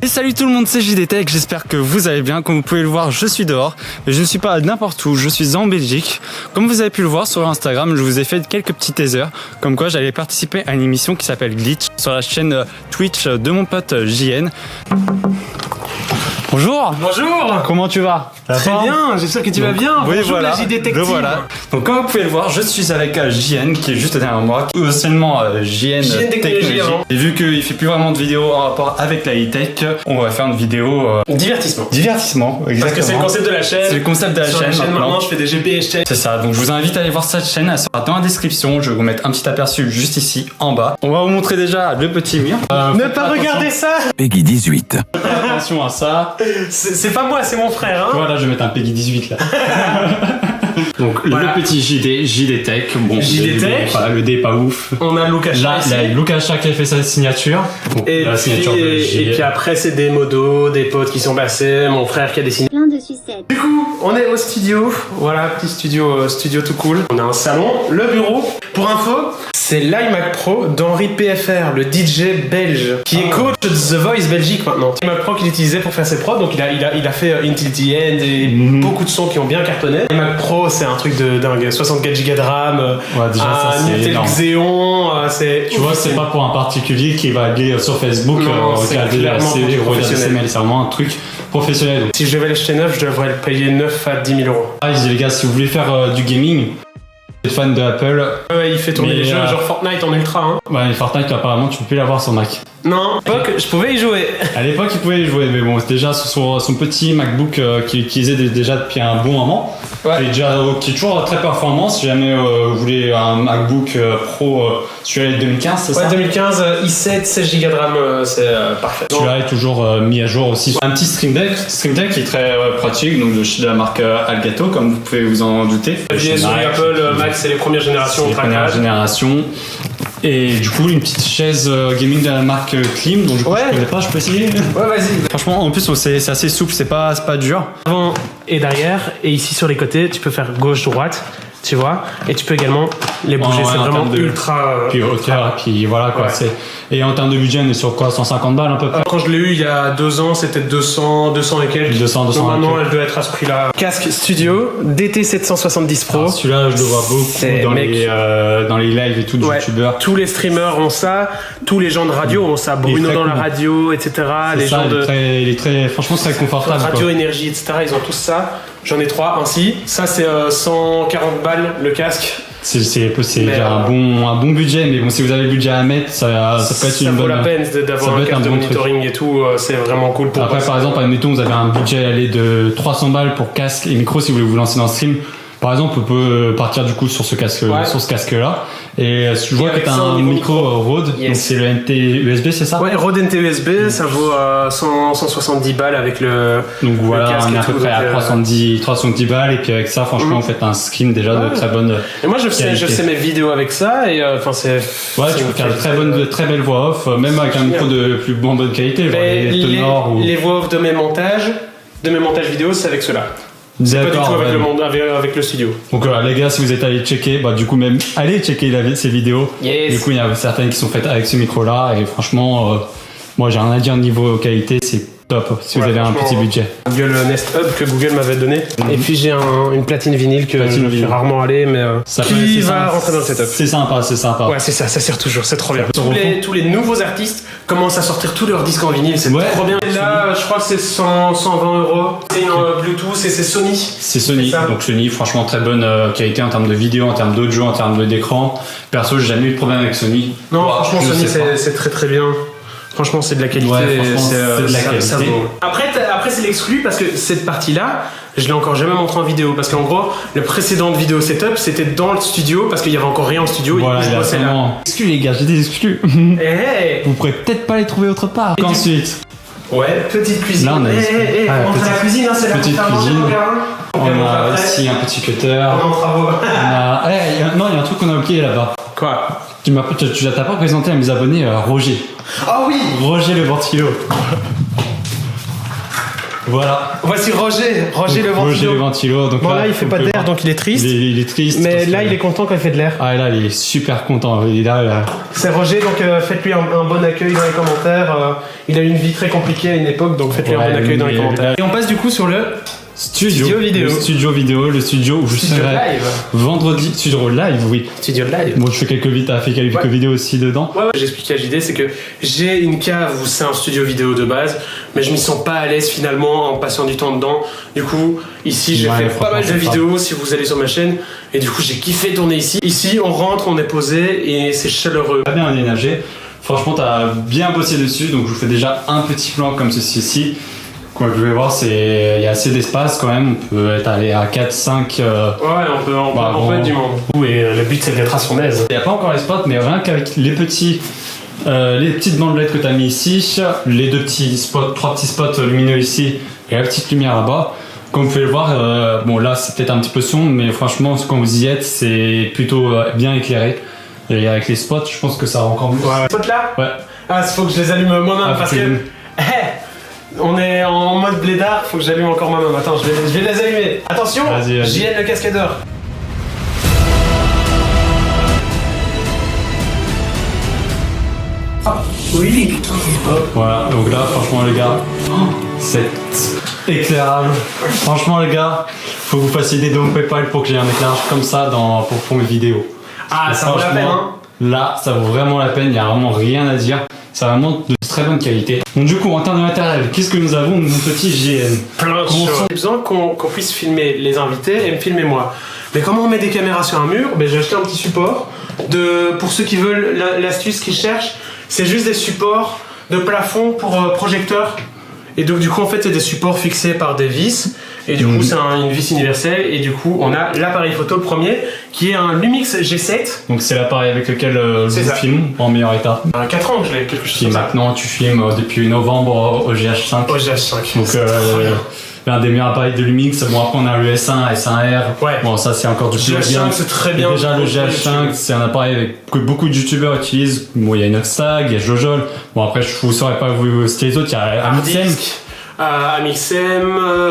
Et salut tout le monde, c'est JDTech, j'espère que vous allez bien. Comme vous pouvez le voir, je suis dehors, mais je ne suis pas n'importe où, je suis en Belgique. Comme vous avez pu le voir sur Instagram, je vous ai fait quelques petits teasers, comme quoi j'allais participer à une émission qui s'appelle Glitch sur la chaîne Twitch de mon pote JN. Bonjour. Bonjour. Comment tu vas? Très bien, j'espère que tu vas bien. Oui, bonjour voilà. la JDTech Team. Voilà. Donc comme vous pouvez le voir, je suis avec JN qui est juste derrière moi, anciennement JN Technologie. Et vu qu'il fait plus vraiment de vidéos en rapport avec la high-tech, on va faire une vidéo divertissement. Divertissement, exactement. Parce que c'est le concept de la chaîne. C'est le concept de la chaîne maintenant. Je fais des GPS checks. C'est ça, donc je vous invite à aller voir cette chaîne, elle sera dans la description. Je vais vous mettre un petit aperçu juste ici en bas. On va vous montrer déjà le petit mur. Ne pas regarder ça. Peggy 18. Attention à ça. C'est pas moi, c'est mon frère. Hein. Voilà, je vais mettre un Peggy 18 là. Donc voilà. le petit JDTech. Bon, JDTech. Le D est pas ouf. On a Lucas Là, il y a Lucas qui a fait sa signature. Bon, et, la signature de et puis après, c'est des modos, des potes qui sont passés, mon frère qui a dessiné. Plein de sucettes. Du coup, on est au studio. Voilà, petit studio tout cool. On a un salon, le bureau. Pour info, c'est l'iMac Pro d'Henri PFR, le DJ belge, qui est coach de The Voice Belgique maintenant. l'iMac Pro qu'il utilisait pour faire ses prods, donc il a fait Until the End et beaucoup de sons qui ont bien cartonné. l'iMac Pro, c'est un truc de dingue, 64 Go de RAM, ouais, déjà, ça, un Intel Xeon, c'est... Tu vois, c'est pas pour un particulier qui va aller sur Facebook, regarder la CV, regarder ses mails, c'est vraiment un truc professionnel. Si je devais l'acheter neuf, je devrais le payer 9 à 10 000 euros. Ah, les gars, si vous voulez faire du gaming, vous êtes fan de Apple. Ouais, il fait tourner les jeux, genre Fortnite en ultra. Hein. Ouais, Fortnite, apparemment, tu peux plus l'avoir sur Mac. Non, à l'époque, je pouvais y jouer. À l'époque, il pouvait y jouer, mais bon, c'est déjà sur son petit MacBook qu'il utilisait déjà depuis un bon moment. Ouais. Qui est toujours très performant. Si jamais vous voulez un MacBook Pro, celui-là est 2015, c'est ça? Ouais, 2015, i7, 16 Go de RAM, c'est parfait. Celui-là est toujours mis à jour aussi. Un petit Stream Deck qui est très pratique, donc de la marque Elgato, comme vous pouvez vous en douter. Sur Apple, Mac, c'est les premières générations. C'est les premières générations. Et du coup, une petite chaise gaming de la marque Klim, donc je connais pas, je peux essayer. Ouais, vas-y. Franchement, en plus, c'est assez souple, c'est pas dur. Avant et derrière, et ici sur les côtés, tu peux faire gauche-droite, tu vois, et tu peux également les bouger, c'est vraiment ultra. Puis hauteur, puis voilà quoi. Ouais. Et en termes de budget, on est sur quoi, 150 balles à peu près? Quand je l'ai eu il y a 2 ans, c'était 200 et quelques. 200 Donc maintenant, elle doit être à ce prix-là. Casque studio, DT770 Pro. Alors, celui-là, je le vois beaucoup dans les lives et tout de youtubeurs. Tous les streamers ont ça, tous les gens de radio ont ça. Bruno dans la radio, etc. Les gens il est très, franchement, très confortable. Radio Énergie, etc. Ils ont tous ça. J'en ai 3 ainsi. Ça, c'est 140 balles le casque. C'est un bon budget, mais bon, si vous avez le budget à mettre, ça peut être une bonne. Ça vaut la peine d'avoir un casque de monitoring et tout, c'est vraiment cool pour. Après, par exemple, admettons, vous avez un budget de 300 balles pour casque et micro si vous voulez vous lancer dans le stream. Par exemple, on peut partir du coup sur ce casque-là. Et je vois que tu as un micro Rode, donc c'est le NT USB, c'est ça? Ouais, Rode NT USB, ça vaut 170 balles avec le. Donc voilà, le casque on est à peu près à 310 balles, et puis avec ça, franchement, vous faites un skin déjà de très bonne. Et moi, je fais mes vidéos avec ça, et enfin, c'est. Ouais, tu peux faire de très belles voix off, même avec un micro de plus bonne qualité, genre les tenors ou. Les voix off de mes montages vidéo, c'est avec ceux-là. C'est pas du tout avec le studio. Donc les gars, si vous êtes allés checker, du coup même allez checker ces vidéos. Yes. Du coup il y a certaines qui sont faites avec ce micro là et franchement moi j'ai rien à dire niveau qualité, c'est top si vous avez un petit budget. Google Nest Hub que Google m'avait donné. Et puis j'ai une platine vinyle que je fais rarement aller, mais qui va rentrer dans le setup. C'est sympa. Ouais, c'est ça sert toujours, c'est trop bien. Tous les nouveaux artistes commencent à sortir tous leurs disques en vinyle, c'est trop bien. Et là, je crois que c'est 120 €. C'est une Bluetooth et c'est Sony. C'est Sony, donc Sony, franchement très bonne qualité en termes de vidéo, en termes d'audio, en termes d'écran. Perso, j'ai jamais eu de problème avec Sony. Non, franchement, Sony, c'est très très bien. Franchement, c'est de la qualité. Ouais, c'est de la qualité. Ça vaut. Après, c'est l'exclu parce que cette partie-là, je l'ai encore jamais montré en vidéo. Parce qu'en gros, le précédent vidéo setup, c'était dans le studio parce qu'il y avait encore rien en studio. Voilà, et je bossais là. Exclus les gars, j'ai des exclus. Hey. Vous pourrez peut-être pas les trouver autre part. Ensuite. Ouais, petite cuisine. Là, on a la cuisine, hein, c'est la petite cuisine. On a aussi un petit cutter. On est en travaux. Non, il y a un truc qu'on a oublié là-bas. Quoi? Tu t'as pas présenté à mes abonnés Roger. Ah oui. Roger le ventilo. Voilà. Voici Roger le Roger le ventilo. ventilo. Donc Bon là il fait on pas peut d'air voir. donc il est triste. Il est triste. Mais parce là que- il est content quand il fait de l'air. Ah là, il est super content. Il est là. C'est Roger donc faites-lui un bon accueil dans les commentaires. Il a eu une vie très compliquée à une époque donc faites-lui un Ouais, bon accueil dans les mais commentaires. là- Et on passe du coup sur le Studio vidéo. Le studio vidéo, le studio où je studio serai live. vendredi. Studio live, oui. Studio live. Bon, je fais quelques vidéos, t'as fait quelques Ouais. vidéos aussi dedans. Ouais, j'ai expliqué à JD, c'est que j'ai une cave où c'est un studio vidéo de base, mais je m'y sens pas à l'aise finalement en passant du temps dedans. Du coup, ici j'ai Ouais, fait pas franchement, mal de c'est vidéos si vous allez sur ma chaîne, et du coup j'ai kiffé tourner ici. Ici, on rentre, on est posé et c'est chaleureux. Pas bien aménagé. Franchement, t'as bien bossé dessus. Donc, je vous fais déjà un petit plan comme ceci ici. Quoi que je vais voir, c'est il y a assez d'espace quand même. On peut être allé à 4-5. Ouais, on peut bon. être du monde. Et le but c'est d'être à son aise. Il n'y a pas encore les spots, mais rien qu'avec les petites bandelettes que tu as mis ici, les deux petits spots, trois petits spots lumineux ici et la petite lumière là-bas. Comme vous pouvez le voir, bon là c'est peut-être un petit peu sombre, mais franchement quand vous y êtes, c'est plutôt bien éclairé. Et avec les spots, je pense que ça rend encore mieux. Ouais. Spot là. Ouais. Ah, il faut que je les allume moi-même Ah, parce c'est que. bon. On est en mode blédard, faut que j'allume encore moi-même. Attends, je vais les allumer. Attention, Vas-y. JN le cascadeur. Oui. Voilà, donc là franchement les gars, c'est éclairage. Franchement les gars, faut que vous fassiez des dons PayPal pour que j'ai un éclairage comme ça pour mes vidéos. Ah, Et ça vaut la peine, franchement, Là, ça vaut vraiment la peine, il n'y a vraiment rien à dire. C'est vraiment de très bonne qualité. Donc du coup, en termes de matériel, qu'est-ce que nous avons, mon petit GN? Plein de choses. J'ai besoin qu'on puisse filmer les invités et me filmer moi. Mais comment on met des caméras sur un mur? Ben, j'ai acheté un petit support. Pour ceux qui veulent l'astuce qu'ils cherchent, c'est juste des supports de plafond pour projecteurs. Et donc du coup en fait c'est des supports fixés par des vis. Et du coup c'est une vis universelle. Et du coup on a l'appareil photo le premier qui est un Lumix G7. Donc c'est l'appareil avec lequel je C'est vous ça. filme en meilleur état. 4 ans que je l'ai, quelque chose Qui comme ça. maintenant tu filmes depuis novembre au GH5. Oh GH5. Donc C'est trop bien. l'un des meilleurs appareils de Lumix. Bon après on a le S1, S1R. Ouais. Bon ça c'est encore du plus bien. GH5 c'est très bien. Déjà le pour GH5 c'est un appareil que beaucoup de youtubeurs utilisent. Bon il y a Inoxtag, il y a Jojol. Bon après je vous saurais pas vous citer les autres. Il y a Amixem. Disc, Amixem,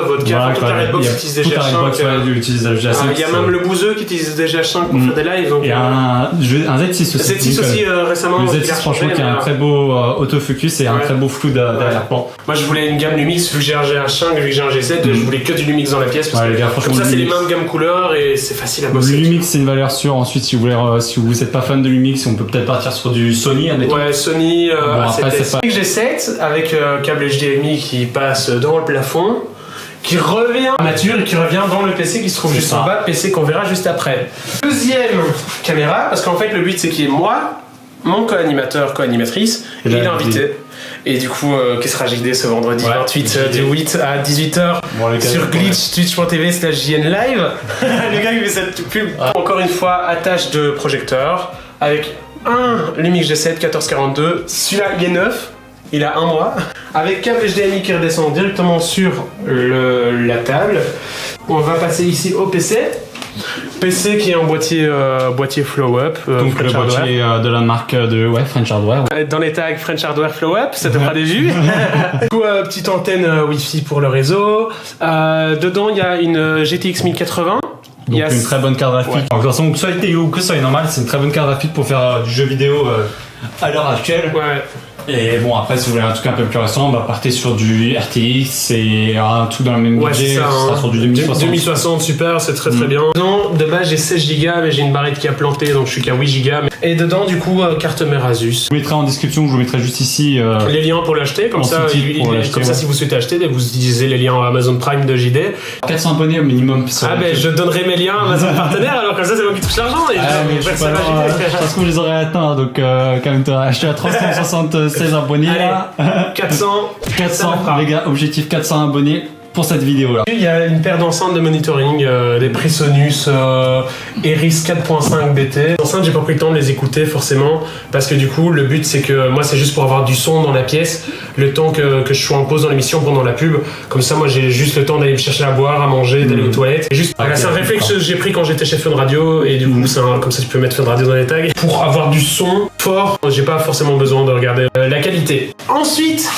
Vodka, Voilà, tout quoi. un Redbox Il y a utilise des tout un Redbox, GH5. ouais, utilise le GH5. Il y a même le Bouzeux qui utilise des GH5 pour faire des lives. Donc, Et un Z6 aussi. Z6 Donc, aussi récemment. le qui a Z6 franchement changé, qui a mais, un très beau autofocus et un Ouais. très beau flou d'arrière-plan. Moi je voulais une gamme Lumix, vu que j'ai un GH5, vu que j'ai un G7, je voulais que du Lumix dans la pièce. Parce Ouais, que les gars, franchement, comme ça c'est les Lumix. mêmes gammes couleurs et c'est facile à Le bosser. Lumix c'est une valeur sûre. Ensuite si vous n'êtes pas fan de Lumix, on peut peut-être partir sur du Sony. Admettons. Ouais, Sony après, A7S. c'est pas- G7 avec câble HDMI qui passe dans le plafond, qui revient mature et qui revient dans le PC qui se trouve C'est juste ça. en bas, PC qu'on verra juste après. Deuxième caméra, parce qu'en fait le but c'est qu'il y ait moi, mon co-animateur, co-animatrice et là, l'invité. Et du coup, qui sera JD ce vendredi Ouais, 28 JD. du 8 à 18h Bon, les gars, sur ouais. Glitch, twitch.tv/JN Live. Le gars qui fait cette pub. Encore une fois, attache de projecteur avec un Lumix G7 1442. Celui-là, il est neuf. Il a un mois. Avec câble HDMI qui redescend directement sur la table. On va passer ici au PC. PC qui est en boîtier Flow Up. Donc le French Hardware. boîtier de la marque de French Hardware. Dans les tags French Hardware Flow Up, ça te fera des vues. Du coup, petite antenne Wi-Fi pour le réseau. Dedans, il y a une GTX 1080. Il Donc y a une très bonne carte graphique. Ouais. De toute façon, que ce soit TO ou que ce soit normal, c'est une très bonne carte graphique pour faire du jeu vidéo à l'heure actuelle. Ouais. Et bon, après, si vous voulez un truc un peu plus récent, bah, partez sur du RTX et un tout dans le même Ouais, budget, c'est ça. ce sera sur du 2060. 2060, super, c'est très très bien. Dedans, de base, j'ai 16 Go, mais j'ai une barrette qui a planté, donc je suis qu'à 8 Go. Et dedans, du coup, carte mère Asus. Je vous mettrai en description, je vous mettrai juste ici. Les liens pour l'acheter, comme En ça, sous-titres pour l'acheter, comme ça ouais. si vous souhaitez acheter, vous utilisez les liens Amazon Prime de JD. 400 abonnés au minimum. Ah ben je donnerai mes liens Amazon partenaire, alors comme ça c'est moi qui touche l'argent et Ah, mais je suis personne pas à loin, JD. je pense que je les aurais atteints, donc quand même, je suis à 376 abonnés là. 400. 400, les gars, objectif 400 abonnés pour cette vidéo là. Il y a une paire d'enceintes de monitoring, des Presonus Eris 4.5 BT. Les enceintes, j'ai pas pris le temps de les écouter forcément, parce que du coup, le but c'est que moi c'est juste pour avoir du son dans la pièce, le temps que je sois en pause dans l'émission pendant la pub. Comme ça, moi j'ai juste le temps d'aller me chercher à boire, à manger, d'aller aux toilettes. Et juste, voilà, c'est un réflexe que j'ai pris quand j'étais chez Fun Radio, et du coup, comme ça tu peux mettre Fun Radio dans les tags. Pour avoir du son fort, j'ai pas forcément besoin de regarder la qualité. Ensuite,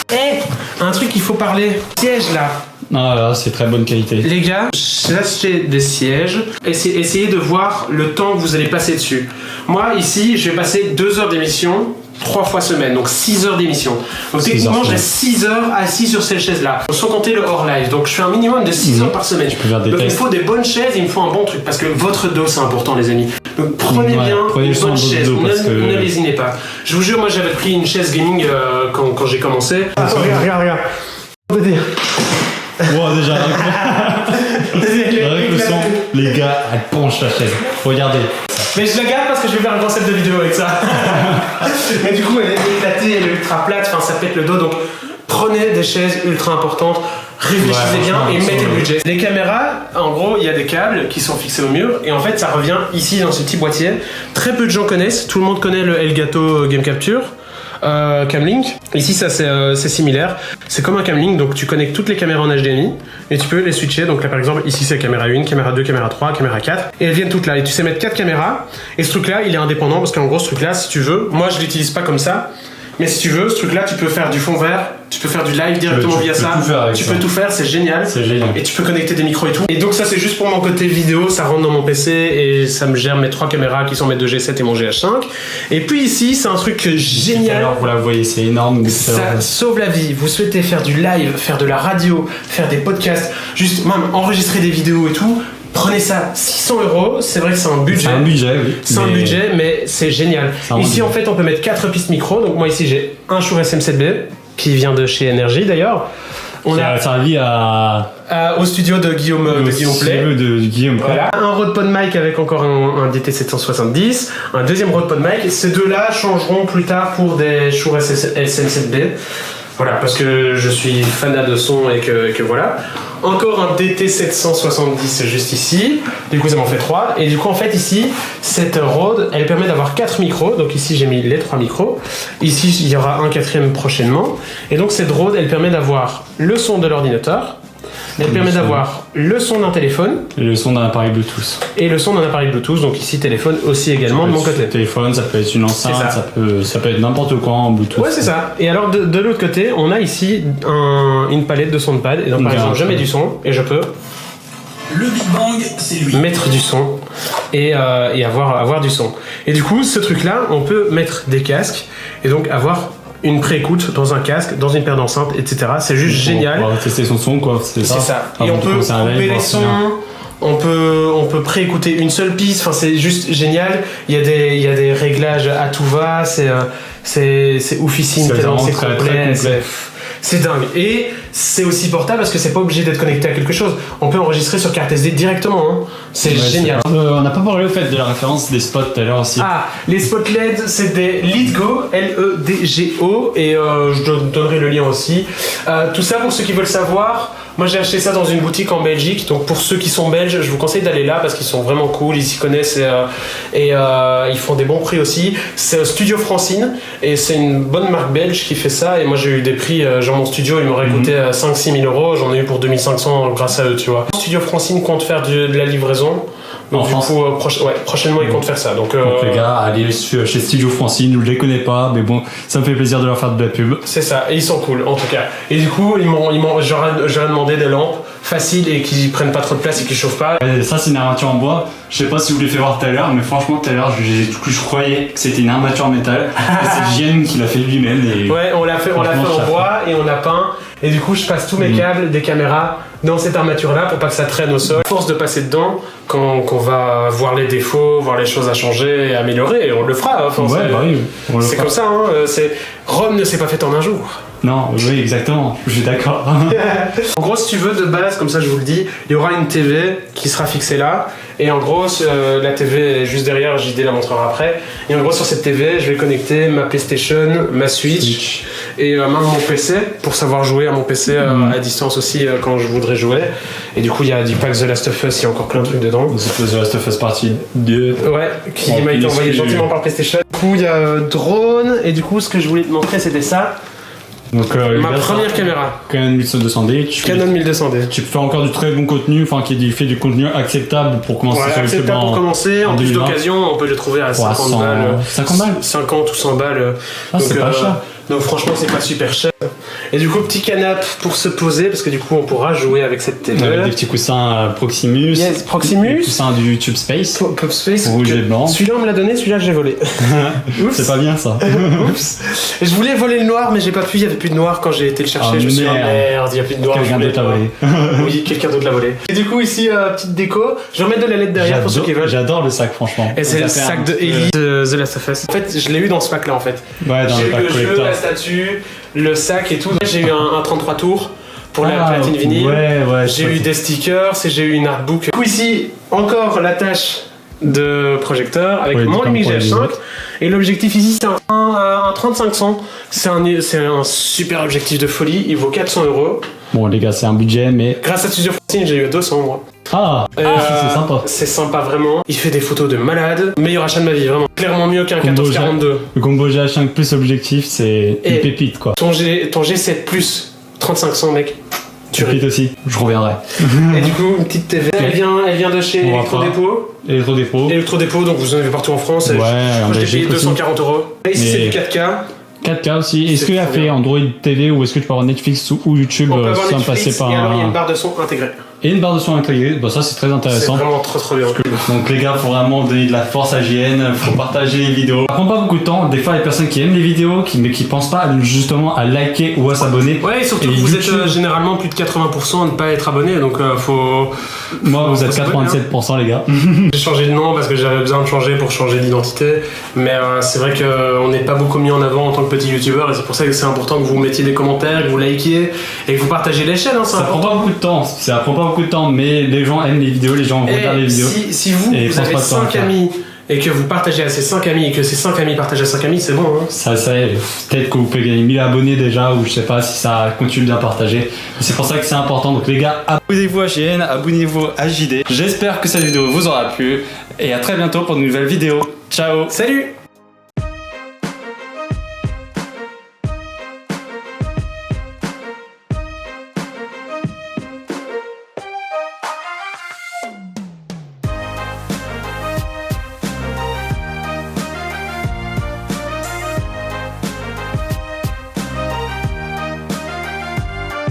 un truc qu'il faut parler, siège là. Ah là, c'est très bonne qualité. Les gars, j'ai acheté des sièges. Essayez de voir le temps que vous allez passer dessus. Moi, ici, je vais passer 2 heures d'émission 3 fois semaine, donc 6 heures d'émission. Donc techniquement, je reste 6 heures assis sur cette chaise-là, sans compter le hors live. Donc je fais un minimum de 6 heures par semaine. Donc il me faut des bonnes chaises, il me faut un bon truc, parce que votre dos c'est important, les amis. Donc prenez bien une bonne chaise, ne lésinez pas. Je vous jure, moi j'avais pris une chaise gaming quand j'ai commencé. Regarde. Wow, déjà, avec le son, les gars, elle penche la chaise. Regardez. Mais je la garde parce que je vais faire un concept de vidéo avec ça. Mais du coup, elle est éclatée, elle est ultra plate, enfin ça pète le dos. Donc prenez des chaises ultra importantes, réfléchissez bien et mettez le budget. Les caméras, en gros, il y a des câbles qui sont fixés au mur et en fait ça revient ici dans ce petit boîtier. Très peu de gens connaissent, tout le monde connaît le Elgato Game Capture. Camlink. Ici ça c'est similaire, c'est comme un Camlink, donc tu connectes toutes les caméras en HDMI et tu peux les switcher. Donc là par exemple ici c'est caméra 1, caméra 2, caméra 3, caméra 4 et elles viennent toutes là et tu sais mettre 4 caméras et ce truc là il est indépendant parce qu'en gros ce truc là si tu veux, moi je l'utilise pas comme ça, mais si tu veux ce truc là tu peux faire du fond vert, tu peux faire du live directement via ça, tu peux tout faire, c'est génial. Et tu peux connecter des micros et tout. Et donc ça c'est juste pour mon côté vidéo, ça rentre dans mon PC et ça me gère mes 3 caméras qui sont mes 2 G7 et mon GH5. Et puis ici c'est un truc génial. Alors vous la voyez, c'est énorme. Ça sauve la vie. Vous souhaitez faire du live, faire de la radio, faire des podcasts, juste même enregistrer des vidéos et tout. Prenez ça, 600 €, c'est vrai que c'est un budget. C'est un budget, oui. C'est un budget, mais c'est génial. Ici, en fait, on peut mettre 4 pistes micro. Donc, moi, ici, j'ai un Shure SM7B qui vient de chez Energy d'ailleurs. On a servi au studio de Guillaume Play. Voilà. Un Rode PodMic avec encore un DT770, un deuxième Rode PodMic. Et ces deux-là changeront plus tard pour des Shure SM7B. Voilà, parce que je suis fanat de son et que voilà. Encore un DT770 juste ici. Du coup, ça m'en fait 3. Et du coup, en fait, ici, cette Rode, elle permet d'avoir 4 micros. Donc ici, j'ai mis les 3 micros. Ici, il y aura un 4e prochainement. Et donc, cette Rode, elle permet d'avoir le son de l'ordinateur. Elle permet d'avoir le son d'un téléphone. Et le son d'un appareil Bluetooth. Et le son d'un appareil Bluetooth. Donc ici, téléphone aussi également de mon côté. Téléphone, ça peut être une enceinte, ça peut être n'importe quoi en Bluetooth. Ouais, c'est ça. Et alors, de l'autre côté, on a ici une palette de son de pad. Et donc, par exemple, je mets du son et je peux... Le Big Bang, c'est lui. Mettre du son et avoir du son. Et du coup, ce truc-là, on peut mettre des casques et donc avoir une pré-écoute dans un casque, dans une paire d'enceintes, etc. C'est juste génial. On va tester son son, quoi. C'est ça. Et on peut couper les sons. On peut pré-écouter une seule piste. Enfin, c'est juste génial. Il y a des réglages à tout va. C'est oufissime. C'est complet. C'est dingue. Et c'est aussi portable parce que c'est pas obligé d'être connecté à quelque chose. On peut enregistrer sur carte SD directement. Hein. C'est génial. On n'a pas parlé au fait de la référence des spots tout à l'heure aussi. Ah, les spots LED, c'est des LEDGO, L-E-D-G-O, et je donnerai le lien aussi. Tout ça pour ceux qui veulent savoir. Moi j'ai acheté ça dans une boutique en Belgique, donc pour ceux qui sont belges, je vous conseille d'aller là parce qu'ils sont vraiment cool, ils s'y connaissent et ils font des bons prix aussi. C'est Studio Francine et c'est une bonne marque belge qui fait ça et moi j'ai eu des prix, genre mon studio il m'aurait coûté 5-6 000 €, j'en ai eu pour 2500 grâce à eux, tu vois. Studio Francine compte faire de la livraison. Donc du coup, prochainement ils comptent faire ça. Donc les gars, allez chez Studio Francine, je les connais pas, mais bon, ça me fait plaisir de leur faire de la pub. C'est ça, et ils sont cool en tout cas. Et du coup, j'aurais demandé des lampes faciles et qui prennent pas trop de place et qui chauffent pas. Ça c'est une armature en bois. Je sais pas si vous l'avez fait voir tout à l'heure, mais franchement tout à l'heure je croyais que c'était une armature en métal. C'est Jen qui l'a fait lui-même. Et ouais, on l'a fait en bois et on l'a peint. Et du coup, je passe tous mes câbles des caméras dans cette armature-là pour pas que ça traîne au sol. À force de passer dedans, quand on va voir les défauts, voir les choses à changer et améliorer, et on le fera. Enfin, c'est comme ça. Hein, Rome ne s'est pas faite en un jour. Non, oui, exactement, je suis d'accord. En gros, si tu veux, de base, comme ça je vous le dis, il y aura une TV qui sera fixée là. Et en gros, la TV est juste derrière, JD la montrera après. Et en gros, sur cette TV, je vais connecter ma PlayStation, ma Switch et même mon PC pour savoir jouer à mon PC à distance aussi quand je voudrais jouer. Et du coup, il y a du pack The Last of Us, il y a encore plein de trucs dedans. The Last of Us partie 2. Ouais, qui m'a été envoyé gentiment par PlayStation. Du coup, il y a drone. Et du coup, ce que je voulais te montrer, c'était ça. Donc, ma première caméra. Canon 1200D. Canon 1200D. Tu fais encore du très bon contenu, enfin qui fait du contenu acceptable pour commencer sur YouTube. Acceptable pour commencer. En plus d'occasion, on peut le trouver à 50 balles. 50 balles 50 ou 100 balles. Ah, c'est pas cher. Donc franchement, c'est pas super cher. Et du coup, petit canapé pour se poser, parce que du coup, on pourra jouer avec cette TV. Avec des petits coussins Proximus. Yes, Proximus. Des coussins du YouTube Space. Pop Space. Rouge et blanc. Celui-là, on me l'a donné, celui-là, j'ai volé. Oups. C'est pas bien ça. Oups. Et je voulais voler le noir, mais j'ai pas pu, il y avait plus de noir quand j'ai été le chercher. Oh, je me suis dit, merde. merde, il y a plus de noir. Quelqu'un je voulais d'autre l'a le noir. volé. Oui, quelqu'un d'autre l'a volé. Et du coup, ici, petite déco. Je vais remettre de la lettre derrière pour ceux qui veulent. J'adore le sac, franchement. Et c'est Ça le fait sac un de petit peu- Ellie de The Last of Us. En fait, je l'ai eu dans ce pack-là, en fait. Ouais, dans J'ai le eu pack le jeu, collector. la statue, le sac et tout. J'ai eu un 33 tours pour la Ah, platine vinyle. ouais, J'ai eu des stickers et j'ai eu une artbook. Du coup, ici, encore l'attache de projecteur avec Ouais, mon comme Lumix pour les GH5. autres. Et l'objectif ici, c'est un 3500. C'est un super objectif de folie. Il vaut 400 €. Bon, les gars, c'est un budget, mais. Grâce à Studio Francine, j'ai eu à 200 moi. Ah, c'est sympa. C'est sympa vraiment. Il fait des photos de malade. Meilleur achat de ma vie, vraiment. Clairement mieux qu'un Combo 1442. Le combo GH5 plus objectif, c'est Et- une pépite, quoi. Ton G7 plus 3500, mec. Tu Pépite aussi, je reviendrai. Et du coup, une petite TV. Elle vient de chez On va Electrodépôt. Électrodépôt. Electrodépôt, donc vous en avez partout en France. Ouais, Moi, en je l'ai payé Belgique aussi. 240 €. Et ici, Mais- c'est du 4K. 4K aussi. Est-ce C'est qu'il a trop fait bien. Android TV ou est-ce que tu peux avoir Netflix ou YouTube On peut avoir sans Netflix passer par et alors il y a un. une barre de son intégrée. Et une barre de son intégrée, bah ça c'est très C'est intéressant. vraiment trop bien. Donc les gars, faut vraiment donner de la force à JN, faut partager les vidéos. Ça prend pas beaucoup de temps, des fois il y a des personnes qui aiment les vidéos, mais qui pensent pas justement à liker ou à s'abonner. Ouais, et surtout Et que vous êtes YouTube- généralement plus de 80% à ne pas être abonné, donc faut. Moi vous êtes faut s'abonner, 87% les gars. J'ai changé de nom parce que j'avais besoin de changer pour changer d'identité, mais c'est vrai qu'on n'est pas beaucoup mis en avant en tant que petit youtubeur et c'est pour ça que c'est important que vous mettiez des commentaires, que vous likiez et que vous partagez les chaînes, hein, c'est Ça prend important. pas beaucoup de temps, ça prend pas beaucoup de temps, mais les gens aiment les vidéos, les gens regardent les Et vidéos. si vous, Et vous pense avez pas de temps à 5 faire. amis et que vous partagez à ces 5 amis et que ces 5 amis partagent à 5 amis, c'est bon. Hein. Ça peut-être que vous pouvez gagner 1000 abonnés déjà, ou je sais pas si ça continue de bien partager. C'est pour ça que c'est important. Donc les gars, abonnez-vous à JN, abonnez-vous à JD. J'espère que cette vidéo vous aura plu et à très bientôt pour de nouvelles vidéos. Ciao. Salut!